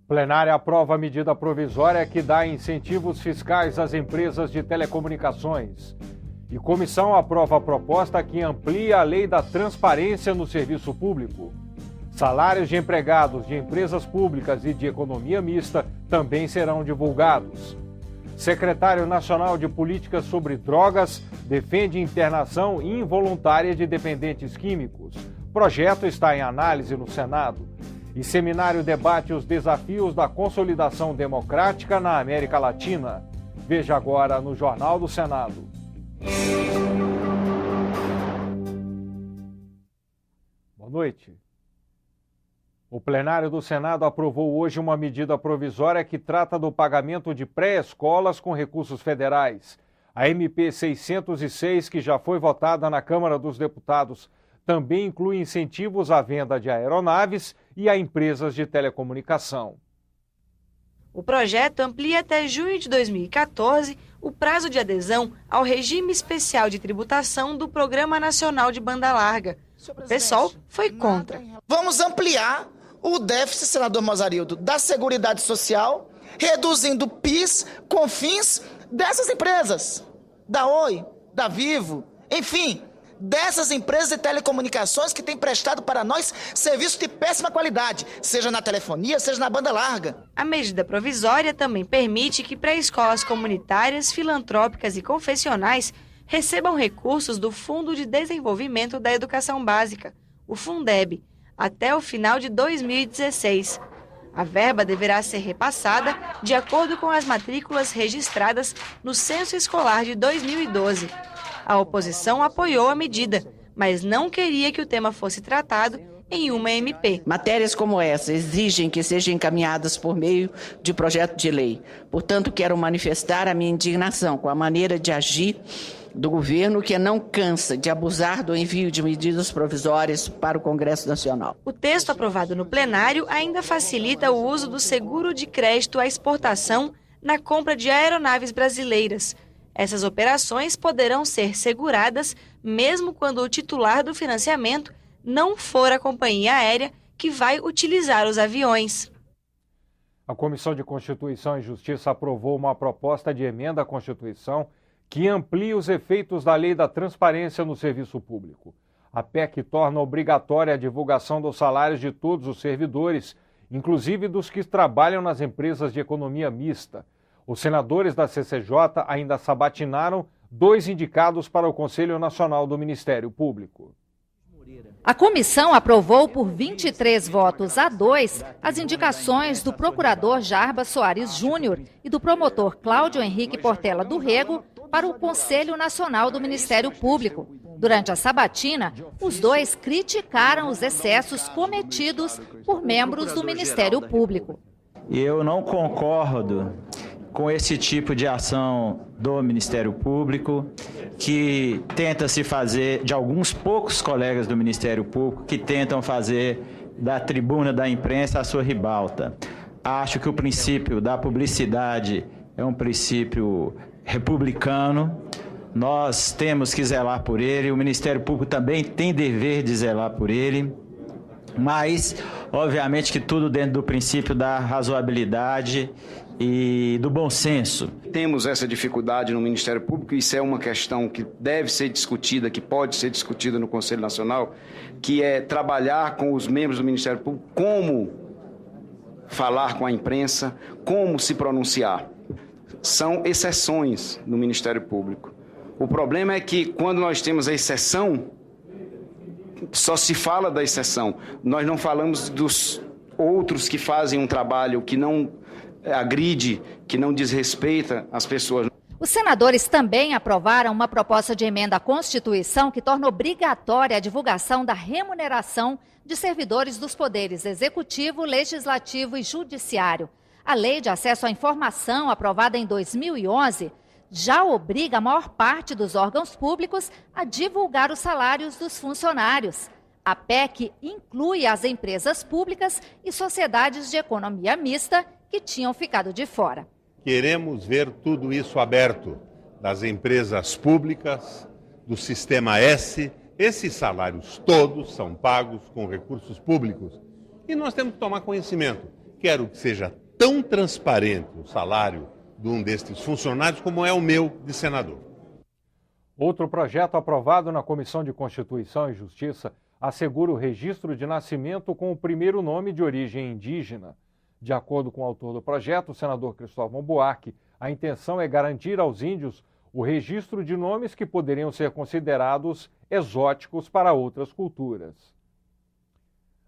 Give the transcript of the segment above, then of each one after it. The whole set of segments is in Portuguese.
Plenária aprova a medida provisória que dá incentivos fiscais às empresas de telecomunicações. E comissão aprova a proposta que amplia a lei da transparência no serviço público. Salários de empregados de empresas públicas e de economia mista também serão divulgados. Secretário Nacional de Políticas sobre Drogas defende internação involuntária de dependentes químicos. O projeto está em análise no Senado. E seminário debate os desafios da consolidação democrática na América Latina. Veja agora no Jornal do Senado. Boa noite. O plenário do Senado aprovou hoje uma medida provisória que trata do pagamento de pré-escolas com recursos federais. A MP 606, que já foi votada na Câmara dos Deputados, também inclui incentivos à venda de aeronaves e a empresas de telecomunicação. O projeto amplia até junho de 2014 o prazo de adesão ao regime especial de tributação do Programa Nacional de Banda Larga. O PSOL foi contra. Vamos ampliar o déficit, senador Mozarildo, da Seguridade Social, reduzindo PIS, CONFINS dessas empresas, da Oi, da Vivo, enfim, dessas empresas de telecomunicações que têm prestado para nós serviços de péssima qualidade, seja na telefonia, seja na banda larga. A medida provisória também permite que pré-escolas comunitárias, filantrópicas e confessionais recebam recursos do Fundo de Desenvolvimento da Educação Básica, o Fundeb, até o final de 2016. A verba deverá ser repassada de acordo com as matrículas registradas no Censo Escolar de 2012. A oposição apoiou a medida, mas não queria que o tema fosse tratado em uma MP. Matérias como essa exigem que sejam encaminhadas por meio de projeto de lei. Portanto, quero manifestar a minha indignação com a maneira de agir do governo, que não cansa de abusar do envio de medidas provisórias para o Congresso Nacional. O texto aprovado no plenário ainda facilita o uso do seguro de crédito à exportação na compra de aeronaves brasileiras. Essas operações poderão ser seguradas mesmo quando o titular do financiamento não for a companhia aérea que vai utilizar os aviões. A Comissão de Constituição e Justiça aprovou uma proposta de emenda à Constituição que amplia os efeitos da Lei da Transparência no Serviço Público. A PEC torna obrigatória a divulgação dos salários de todos os servidores, inclusive dos que trabalham nas empresas de economia mista. Os senadores da CCJ ainda sabatinaram 2 indicados para o Conselho Nacional do Ministério Público. A comissão aprovou por 23 votos a 2 as indicações do procurador Jarbas Soares Júnior e do promotor Cláudio Henrique Portela do Rego para o Conselho Nacional do Ministério Público. Durante a sabatina, os 2 criticaram os excessos cometidos por membros do Ministério Público. Eu não concordo com esse tipo de ação do Ministério Público, que tenta se fazer, de alguns poucos colegas do Ministério Público, que tentam fazer da tribuna da imprensa a sua ribalta. Acho que o princípio da publicidade é um princípio republicano, nós temos que zelar por ele, o Ministério Público também tem dever de zelar por ele, mas, obviamente, que tudo dentro do princípio da razoabilidade e do bom senso. Temos essa dificuldade no Ministério Público, isso é uma questão que deve ser discutida, que pode ser discutida no Conselho Nacional, que é trabalhar com os membros do Ministério Público, como falar com a imprensa, como se pronunciar. São exceções no Ministério Público. O problema é que quando nós temos a exceção, só se fala da exceção. Nós não falamos dos outros que fazem um trabalho que não agride, que não desrespeita as pessoas. Os senadores também aprovaram uma proposta de emenda à Constituição que torna obrigatória a divulgação da remuneração de servidores dos poderes executivo, legislativo e judiciário. A Lei de Acesso à Informação, aprovada em 2011, já obriga a maior parte dos órgãos públicos a divulgar os salários dos funcionários. A PEC inclui as empresas públicas e sociedades de economia mista que tinham ficado de fora. Queremos ver tudo isso aberto, das empresas públicas, do Sistema S. Esses salários todos são pagos com recursos públicos. E nós temos que tomar conhecimento. quero que seja tão transparente o salário de um destes funcionários como é o meu de senador. Outro projeto aprovado na Comissão de Constituição e Justiça assegura o registro de nascimento com o primeiro nome de origem indígena. De acordo com o autor do projeto, o senador Cristóvão Buarque, a intenção é garantir aos índios o registro de nomes que poderiam ser considerados exóticos para outras culturas.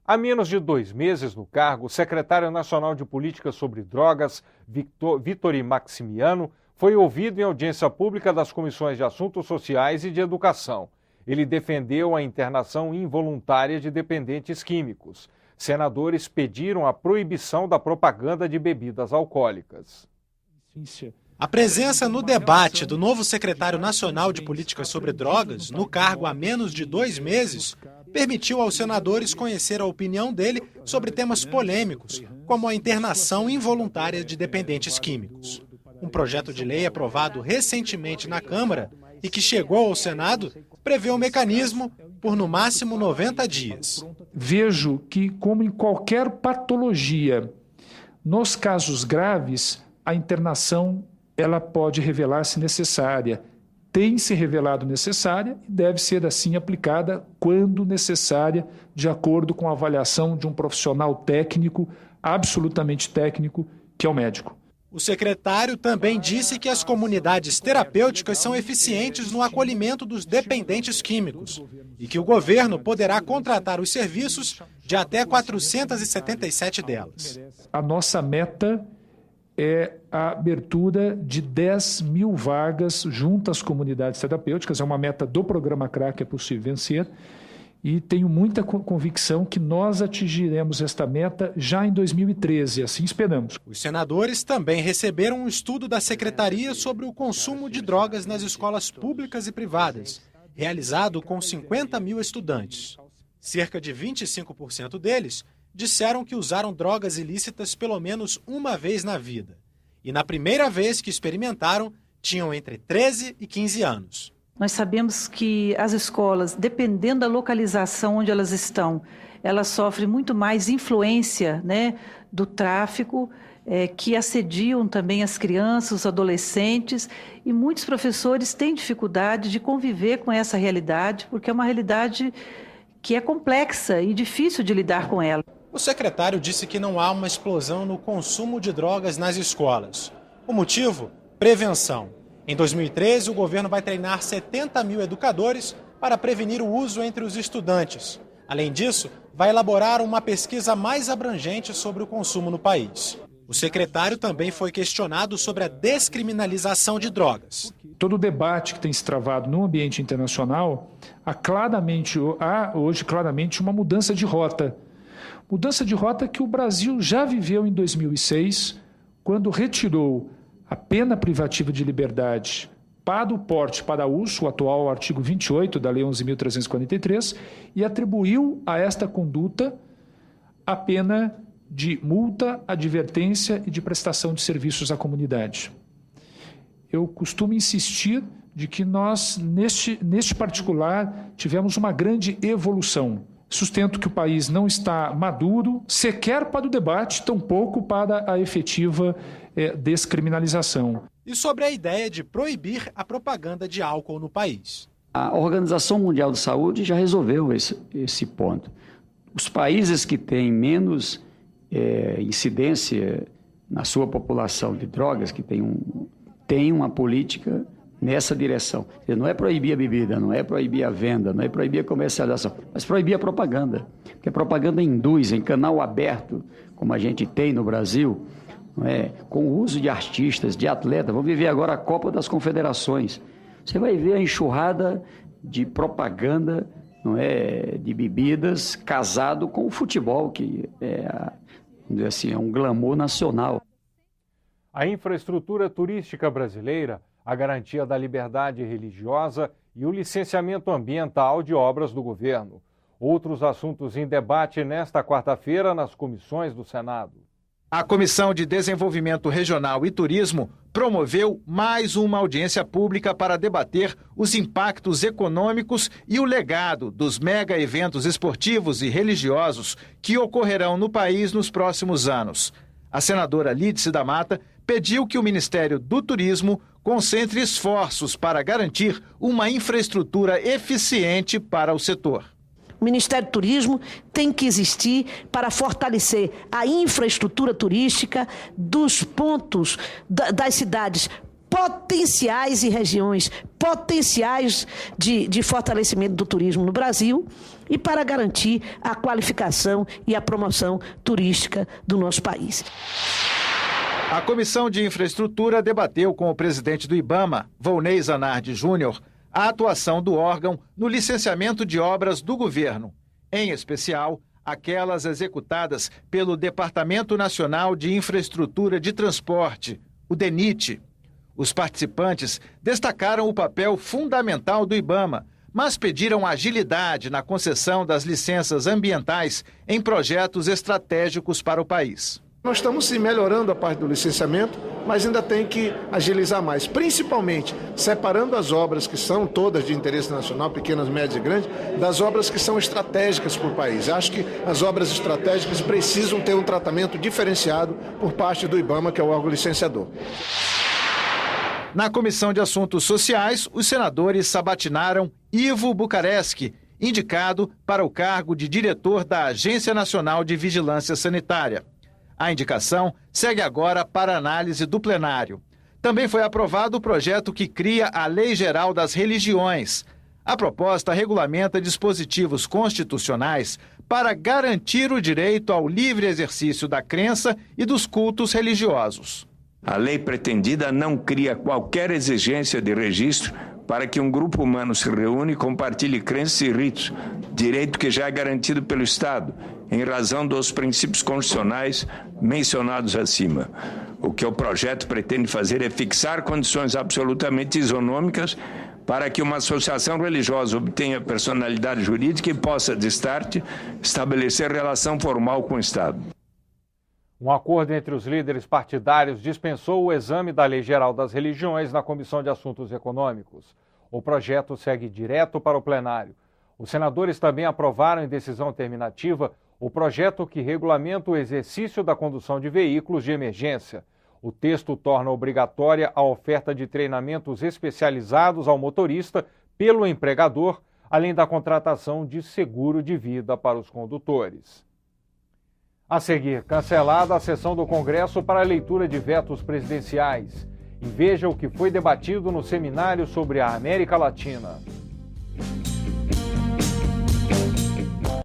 Há menos de 2 meses no cargo, o secretário nacional de Políticas sobre Drogas, Vitori Maximiano, foi ouvido em audiência pública das Comissões de Assuntos Sociais e de Educação. Ele defendeu a internação involuntária de dependentes químicos. Senadores pediram a proibição da propaganda de bebidas alcoólicas. A presença no debate do novo secretário nacional de Políticas sobre Drogas, no cargo há menos de 2 meses, permitiu aos senadores conhecer a opinião dele sobre temas polêmicos, como a internação involuntária de dependentes químicos. Um projeto de lei aprovado recentemente na Câmara e que chegou ao Senado prevê um mecanismo por no máximo 90 dias. Vejo que, como em qualquer patologia, nos casos graves, a internação ela pode revelar-se necessária. Tem se revelado necessária e deve ser assim aplicada quando necessária, de acordo com a avaliação de um profissional técnico, absolutamente técnico, que é o médico. O secretário também disse que as comunidades terapêuticas são eficientes no acolhimento dos dependentes químicos e que o governo poderá contratar os serviços de até 477 delas. A nossa meta é a abertura de 10 mil vagas junto às comunidades terapêuticas. É uma meta do programa CRA que é possível vencer. E tenho muita convicção que nós atingiremos esta meta já em 2013, assim esperamos. Os senadores também receberam um estudo da Secretaria sobre o consumo de drogas nas escolas públicas e privadas, realizado com 50 mil estudantes. Cerca de 25% deles disseram que usaram drogas ilícitas pelo menos uma vez na vida. E na primeira vez que experimentaram, tinham entre 13 e 15 anos. Nós sabemos que as escolas, dependendo da localização onde elas estão, elas sofrem muito mais influência, do tráfico, que assediam também as crianças, os adolescentes, e muitos professores têm dificuldade de conviver com essa realidade, porque é uma realidade que é complexa e difícil de lidar com ela. O secretário disse que não há uma explosão no consumo de drogas nas escolas. O motivo? Prevenção. Em 2013, o governo vai treinar 70 mil educadores para prevenir o uso entre os estudantes. Além disso, vai elaborar uma pesquisa mais abrangente sobre o consumo no país. O secretário também foi questionado sobre a descriminalização de drogas. Todo o debate que tem se travado no ambiente internacional, há hoje claramente uma mudança de rota. Mudança de rota que o Brasil já viveu em 2006, quando retirou a pena privativa de liberdade para o porte para uso, o atual artigo 28 da Lei 11.343, e atribuiu a esta conduta a pena de multa, advertência e de prestação de serviços à comunidade. Eu costumo insistir de que nós, neste particular, tivemos uma grande evolução. Sustento que o país não está maduro, sequer para o debate, tampouco para a efetiva descriminalização. E sobre a ideia de proibir a propaganda de álcool no país. A Organização Mundial de Saúde já resolveu esse ponto. Os países que têm menos incidência na sua população de drogas, que têm uma política nessa direção. Não é proibir a bebida, não é proibir a venda, não é proibir a comercialização, mas proibir a propaganda. Porque a propaganda induz em canal aberto, como a gente tem no Brasil, com o uso de artistas, de atletas. Vamos viver agora a Copa das Confederações. Você vai ver a enxurrada de propaganda, de bebidas casado com o futebol, que é um glamour nacional. A infraestrutura turística brasileira, a garantia da liberdade religiosa e o licenciamento ambiental de obras do governo. Outros assuntos em debate nesta quarta-feira nas comissões do Senado. A Comissão de Desenvolvimento Regional e Turismo promoveu mais uma audiência pública para debater os impactos econômicos e o legado dos mega eventos esportivos e religiosos que ocorrerão no país nos próximos anos. A senadora Lídice da Mata pediu que o Ministério do Turismo concentre esforços para garantir uma infraestrutura eficiente para o setor. O Ministério do Turismo tem que existir para fortalecer a infraestrutura turística dos pontos das cidades potenciais e regiões potenciais de fortalecimento do turismo no Brasil e para garantir a qualificação e a promoção turística do nosso país. A Comissão de Infraestrutura debateu com o presidente do IBAMA, Volney Zanardi Júnior, a atuação do órgão no licenciamento de obras do governo, em especial aquelas executadas pelo Departamento Nacional de Infraestrutura de Transporte, o DENIT. Os participantes destacaram o papel fundamental do IBAMA, mas pediram agilidade na concessão das licenças ambientais em projetos estratégicos para o país. Nós estamos sim melhorando a parte do licenciamento, mas ainda tem que agilizar mais, principalmente separando as obras que são todas de interesse nacional, pequenas, médias e grandes, das obras que são estratégicas para o país. Acho que as obras estratégicas precisam ter um tratamento diferenciado por parte do IBAMA, que é o órgão licenciador. Na Comissão de Assuntos Sociais, os senadores sabatinaram Ivo Bucaresc, indicado para o cargo de diretor da Agência Nacional de Vigilância Sanitária. A indicação segue agora para análise do plenário. Também foi aprovado o projeto que cria a Lei Geral das Religiões. A proposta regulamenta dispositivos constitucionais para garantir o direito ao livre exercício da crença e dos cultos religiosos. A lei pretendida não cria qualquer exigência de registro para que um grupo humano se reúne e compartilhe crenças e ritos, direito que já é garantido pelo Estado, em razão dos princípios constitucionais mencionados acima. O que o projeto pretende fazer é fixar condições absolutamente isonômicas para que uma associação religiosa obtenha personalidade jurídica e possa, de start, estabelecer relação formal com o Estado. Um acordo entre os líderes partidários dispensou o exame da Lei Geral das Religiões na Comissão de Assuntos Econômicos. O projeto segue direto para o plenário. Os senadores também aprovaram em decisão terminativa o projeto que regulamenta o exercício da condução de veículos de emergência. O texto torna obrigatória a oferta de treinamentos especializados ao motorista pelo empregador, além da contratação de seguro de vida para os condutores. A seguir, cancelada a sessão do Congresso para a leitura de vetos presidenciais. E veja o que foi debatido no seminário sobre a América Latina.